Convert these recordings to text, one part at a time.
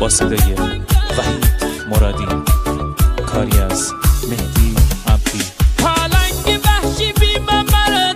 با صدای وحید مرادی، کاری از مهدی عبدی. پلنگ وحشی بی من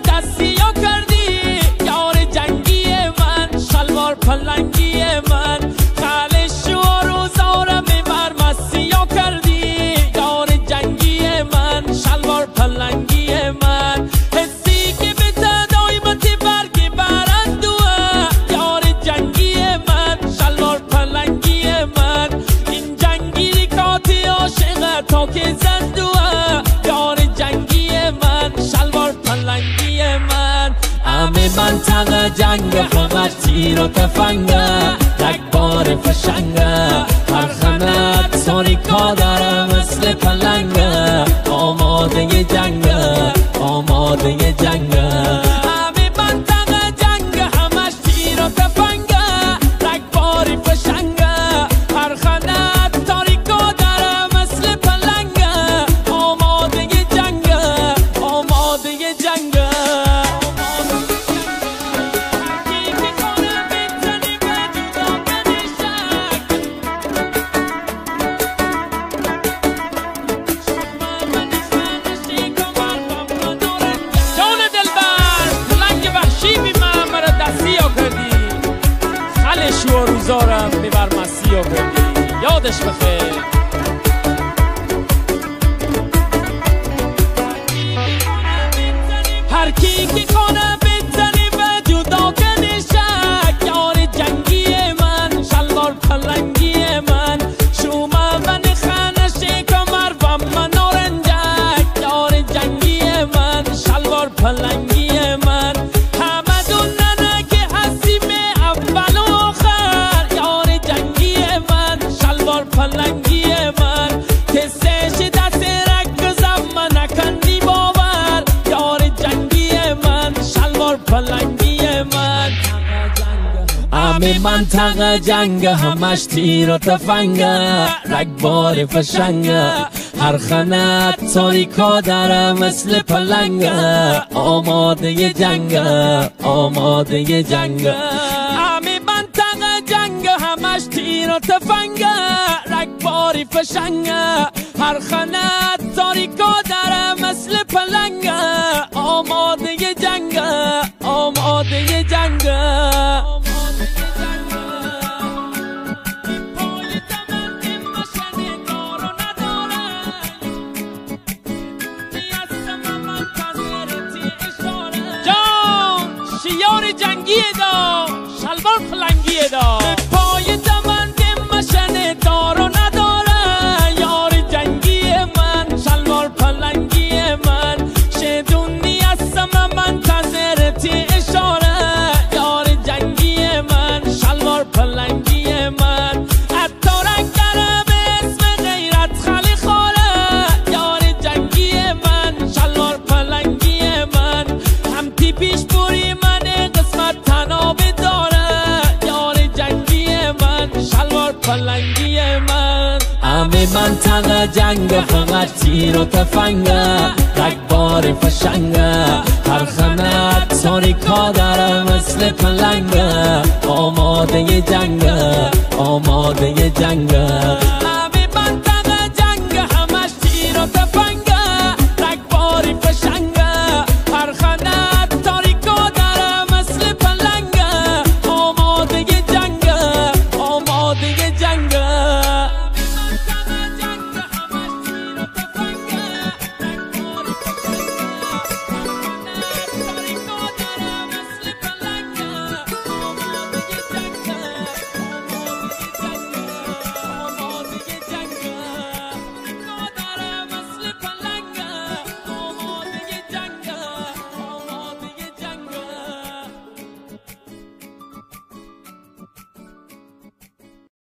دستیا کردی، یار جنگی من، شلوار پلنگی من، خالش و روزارم بر مسیا کردی، یار جنگی من، شلوار پلنگی من، حسی که به تدایمتی برگی برندوه، یار جنگی من، شلوار پلنگی من، این جنگی کاتی عاشق تا که زندوه، یار جنگی من، شلوار پلنگی من. همه منطقه جنگ فقط تیر و تفنگه، رگبار فشنگه، هر خنت ساریکا داره مثل پلنگه، آماده جنگه، آماده جنگه. همه منطقه جنگ همش تیر و تفنگه، رگبار فشنگه، هر خنت تاریکا داره مثل پلنگه، آماده جنگه، آماده جنگه. خالش و روزارم ببر مسیح کردی، یادش بخیر. هر کی که کنه بزنی به جدا کنی شک، یار جنگی من، شلوار پلنگی من، شومه من خانش کمر و من نارنجک، یار جنگی من، شلوار پلنگی من. همه دوننه که هستیم اول و آخر، یار جنگی من، شلوار پلنگی من، کسش دست رکزم من نکندی باور، یار جنگی من، شلوار پلنگی من. همه منطقه جنگ همش تیر و تفنگه، رگبار فشنگه، هر خنت تاریکا داره مثل پلنگه، آماده جنگه، آماده جنگه. همه منطقه جنگ همش تیر و تفنگه، رگبار فشنگه، هر خنت تاریکا داره مثل پلنگه، آماده جنگه، آماده جنگه. یار جنگی دا، شلوار پلنگی دا، پای دمن مشن دار و نداره، یار جنگی من، شلوار پلنگی من، شدونی هستم منتظرتی اشاره، یار جنگی من، شلوار پلنگی من. حتی رنگره به اسم غیرت خالی خوره، یار جنگی من، شلوار پلنگی من، هم تیپیش بوری من تنابی داره، یار جنگی من، شلوار پلنگی من. همه منطقه جنگ فقط تیر و تفنگه، رگبار فشنگه، هر خنت ساریکا داره مثل پلنگه، آماده جنگه، آماده جنگه.